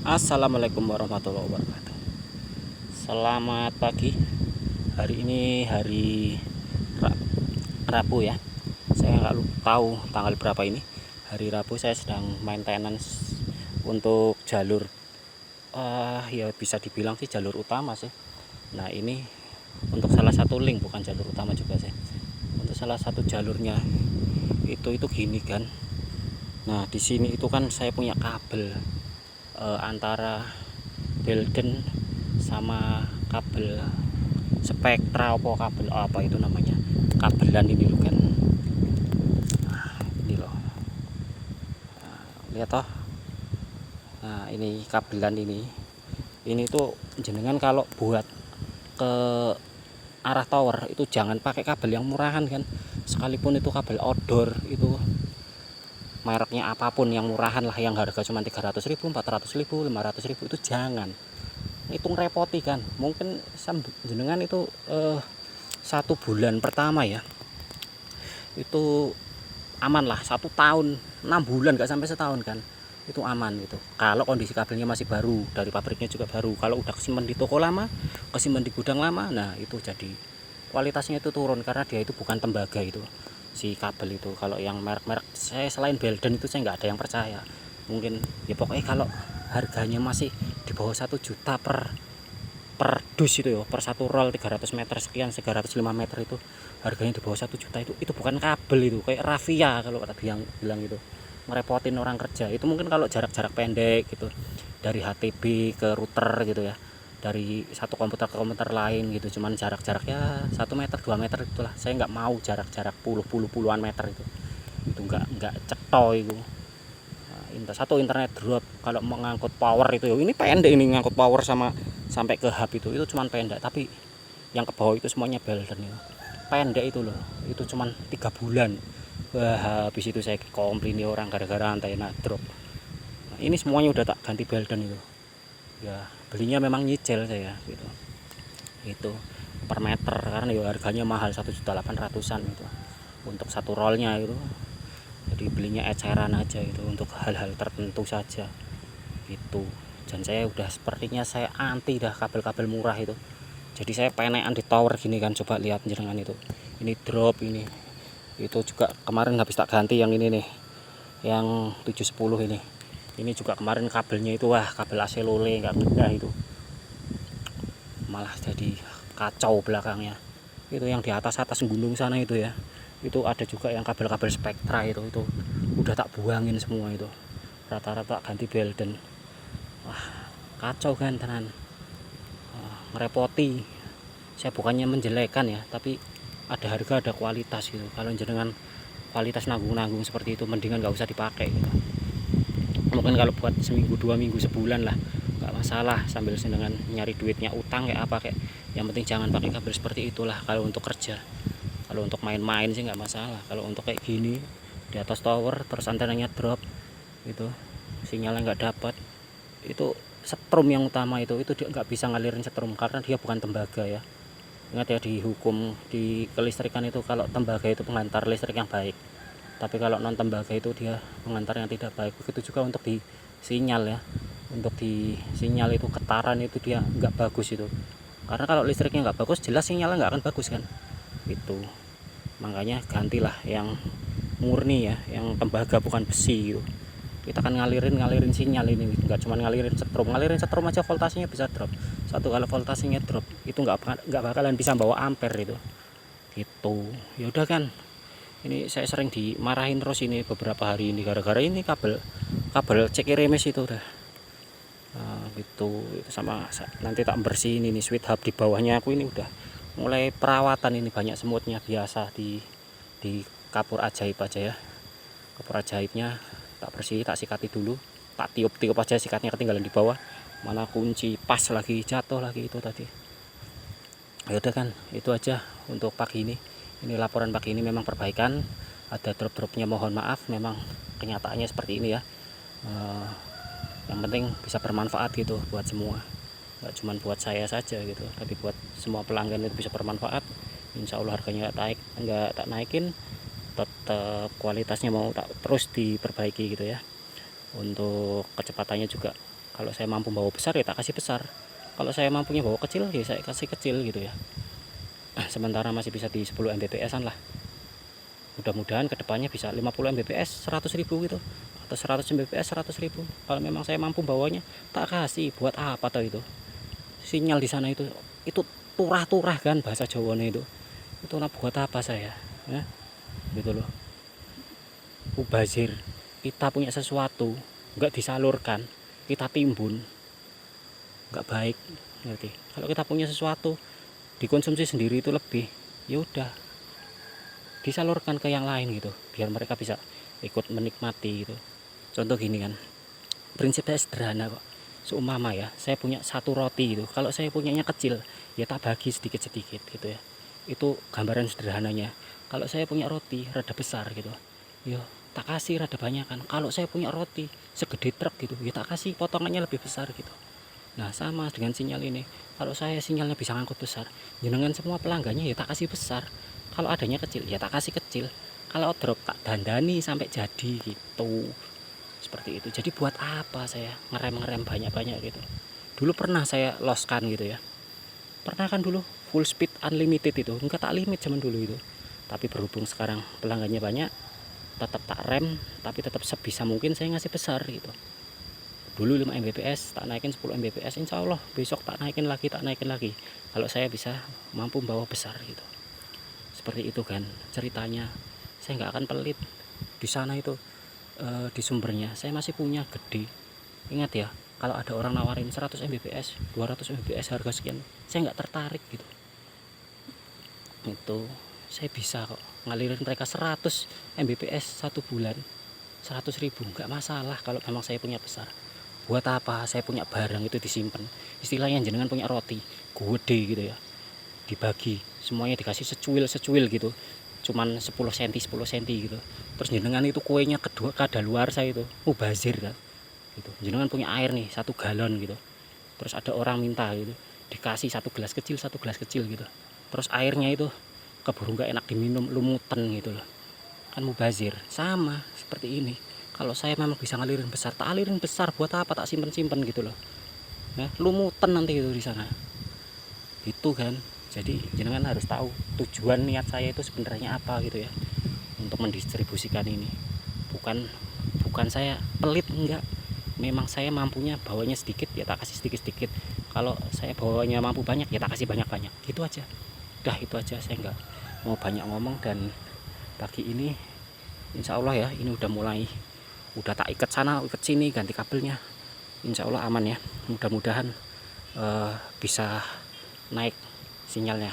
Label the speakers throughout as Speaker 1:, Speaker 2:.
Speaker 1: Assalamualaikum warahmatullahi wabarakatuh. Selamat pagi. Hari ini hari Rabu ya. Saya nggak tahu tanggal berapa ini. Hari Rabu saya sedang maintenance untuk jalur ya bisa dibilang sih jalur utama sih. Nah, ini untuk salah satu link, bukan jalur utama juga sih. Untuk salah satu jalurnya itu gini kan. Nah, di sini itu kan saya punya kabel antara Belden sama kabel spektra kabel apa itu namanya, kabelan ini loh kan. Nah, ini loh, lihat toh. Nah, ini kabelan ini tuh jenengan kalau buat ke arah tower itu jangan pakai kabel yang murahan kan, sekalipun itu kabel outdoor itu mereknya apapun yang murahan lah, yang harga cuma 300.000, 400.000, 500.000, itu jangan. Itu ngerepoti kan. Mungkin jenengan itu 1 bulan pertama ya itu aman lah, 1 tahun 6 bulan nggak sampai setahun kan, itu aman gitu kalau kondisi kabelnya masih baru, dari pabriknya juga baru. Kalau udah kesimpan di toko lama, kesimpan di gudang lama, nah itu jadi kualitasnya itu turun, karena dia itu bukan tembaga itu si kabel itu. Kalau yang merek-merek saya selain Belden itu saya nggak ada yang percaya. Mungkin ya pokoknya kalau harganya masih di bawah 1 juta per dus itu ya, per satu roll 300 meter sekian, 305 meter itu harganya di bawah 1 juta. Itu bukan kabel, itu kayak rafia kalau tadi yang bilang itu, ngerepotin orang kerja. Itu mungkin kalau jarak-jarak pendek gitu, dari HTB ke router gitu ya, dari satu komputer ke komputer lain gitu, cuman jarak-jaraknya 1 meter 2 meter itulah. Saya nggak mau jarak-jarak puluhan meter itu nggak ceto itu. Satu internet drop. Kalau mengangkut power itu ya, ini pendek, ini ngangkut power sama sampai ke hub itu cuman pendek, tapi yang ke bawah itu semuanya Belden itu pendek itu loh. Itu cuman 3 bulan. Wah, habis itu saya komplain orang gara-gara antena drop. Nah, ini semuanya udah tak ganti Belden itu ya. Belinya memang nyicil saya gitu, itu per meter, karena ya harganya mahal, 1.800.000 itu untuk satu rollnya itu. Jadi belinya eceran aja itu, untuk hal-hal tertentu saja itu. Dan saya udah, sepertinya saya anti dah kabel-kabel murah itu. Jadi saya penekan di tower gini kan, coba lihat jenengan itu. Ini drop ini. Itu juga kemarin habis tak ganti yang ini nih, yang 710 ini. Ini juga kemarin kabelnya itu, wah kabel AC lole nggak mudah itu, malah jadi kacau belakangnya. Itu yang di atas gunung sana itu ya, itu ada juga yang kabel-kabel spektra itu udah tak buangin semua itu, rata-rata ganti Belden. Wah, kacau kan tenan. Ngerepoti. Saya bukannya menjelekan ya, tapi ada harga ada kualitas gitu. Kalau jenengan kualitas nanggung-nanggung seperti itu, mendingan nggak usah dipakai gitu. Mungkin kalau buat seminggu 2 minggu sebulan lah nggak masalah, sambil jenengan nyari duitnya utang kayak apa kayak, yang penting jangan pakai kabel seperti itulah kalau untuk kerja. Kalau untuk main-main sih nggak masalah. Kalau untuk kayak gini di atas tower terus antenanya drop itu, sinyalnya nggak dapat, itu setrum yang utama itu dia nggak bisa ngalirin setrum karena dia bukan tembaga ya. Ingat ya, di hukum di kelistrikan itu, kalau tembaga itu pengantar listrik yang baik, tapi kalau non tembaga itu dia pengantar yang tidak baik. Begitu juga untuk di sinyal ya, untuk di sinyal itu getaran itu dia nggak bagus itu, karena kalau listriknya nggak bagus jelas sinyalnya nggak akan bagus kan itu. Makanya gantilah yang murni ya, yang tembaga bukan besi gitu. Kita kan ngalirin sinyal ini, nggak cuma ngalirin setrum aja voltasenya bisa drop. Satu kali voltasenya drop itu nggak bakalan bisa bawa ampere itu gitu. Ya udah kan, ini saya sering dimarahin terus ini beberapa hari ini gara-gara ini kabel cek remes itu udah gitu. Itu sama nanti tak bersihin ini switch hub di bawahnya aku ini, udah mulai perawatan ini, banyak semutnya. Biasa di kapur ajaib aja ya, kapur ajaibnya tak bersih, tak sikati dulu, tak tiup-tiup aja, sikatnya ketinggalan di bawah, mana kunci pas lagi jatuh lagi itu tadi. Ya udah kan, itu aja untuk pagi ini. Ini laporan pagi ini, memang perbaikan, ada drop-dropnya, mohon maaf, memang kenyataannya seperti ini ya. Yang penting bisa bermanfaat gitu buat semua, nggak cuma buat saya saja gitu, tapi buat semua pelanggan itu bisa bermanfaat. Insya Allah harganya nggak tak naikin, tetap kualitasnya mau tak terus diperbaiki gitu ya. Untuk kecepatannya juga Kalau saya mampu bawa besar ya tak kasih besar, kalau saya mampunya bawa kecil ya saya kasih kecil gitu ya. Sementara masih bisa di 10 Mbps-an lah. Mudah-mudahan kedepannya bisa 50 Mbps 100.000 gitu, atau 100 Mbps 100.000. Kalau memang saya mampu bawanya tak kasih. Buat apa tuh itu sinyal di sana itu turah-turah kan bahasa Jawanya itu nah buat apa saya ya? Gitu loh, mubazir. Kita punya sesuatu nggak disalurkan, kita timbun, nggak baik, ngerti? Kalau kita punya sesuatu dikonsumsi sendiri itu lebih, ya udah disalurkan ke yang lain gitu, biar mereka bisa ikut menikmati gitu. Contoh gini kan, prinsipnya sederhana kok. Seumpama ya, saya punya satu roti gitu, kalau saya punyanya kecil ya tak bagi sedikit-sedikit gitu ya. Itu gambaran sederhananya. Kalau saya punya roti rada besar gitu, ya tak kasih rada banyak kan. Kalau saya punya roti segede truk gitu, ya tak kasih potongannya lebih besar gitu. Nah sama dengan sinyal ini, kalau saya sinyalnya bisa ngangkut besar, jenengan semua pelanggannya ya tak kasih besar. Kalau adanya kecil ya tak kasih kecil, kalau drop tak dandani sampai jadi gitu. Seperti itu. Jadi buat apa saya ngerem banyak-banyak gitu. Dulu pernah saya loskan gitu ya, pernah kan dulu full speed unlimited itu, enggak tak limit zaman dulu itu. Tapi berhubung sekarang pelanggannya banyak, tetap tak rem, tapi tetap sebisa mungkin saya ngasih besar gitu. Dulu 5 Mbps tak naikin 10 Mbps, insya Allah besok tak naikin lagi. Kalau saya bisa mampu bawa besar gitu. Seperti itu kan ceritanya. Saya nggak akan pelit di sana itu. Di sumbernya saya masih punya gede. Ingat ya, kalau ada orang nawarin 100 Mbps 200 Mbps harga sekian, saya nggak tertarik gitu. Itu saya bisa kok ngalirin mereka 100 Mbps 1 bulan 100.000, nggak masalah kalau memang saya punya besar. Buat apa saya punya barang itu disimpan, istilahnya jenengan punya roti gede gitu ya, dibagi semuanya dikasih secuil gitu, cuman 10 cm 10 cm gitu. Terus jenengan itu kuenya kedua kadaluarsa itu mubazir kan gitu. Jenengan punya air nih 1 galon gitu, terus ada orang minta gitu, dikasih 1 gelas kecil gitu, terus airnya itu keburu nggak enak diminum, lumutan gitu loh, kan mubazir. Sama seperti ini, kalau saya memang bisa ngalirin besar tak alirin besar, buat apa tak simpen gitu loh ya, lumutan nanti itu di sana itu kan. Jadi jenengan harus tahu tujuan niat saya itu sebenarnya apa gitu ya, untuk mendistribusikan ini. Bukan saya pelit, enggak. Memang saya mampunya bawanya sedikit ya tak kasih sedikit-sedikit. Kalau saya bawanya mampu banyak ya tak kasih banyak-banyak. Gitu aja. Udah itu aja, saya enggak mau banyak ngomong. Dan pagi ini insya Allah ya, ini udah tak ikat sana ikat sini, ganti kabelnya. Insya Allah aman ya. Mudah-mudahan bisa naik sinyalnya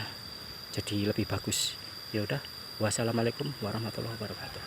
Speaker 1: jadi lebih bagus. Ya udah, wassalamualaikum warahmatullahi wabarakatuh.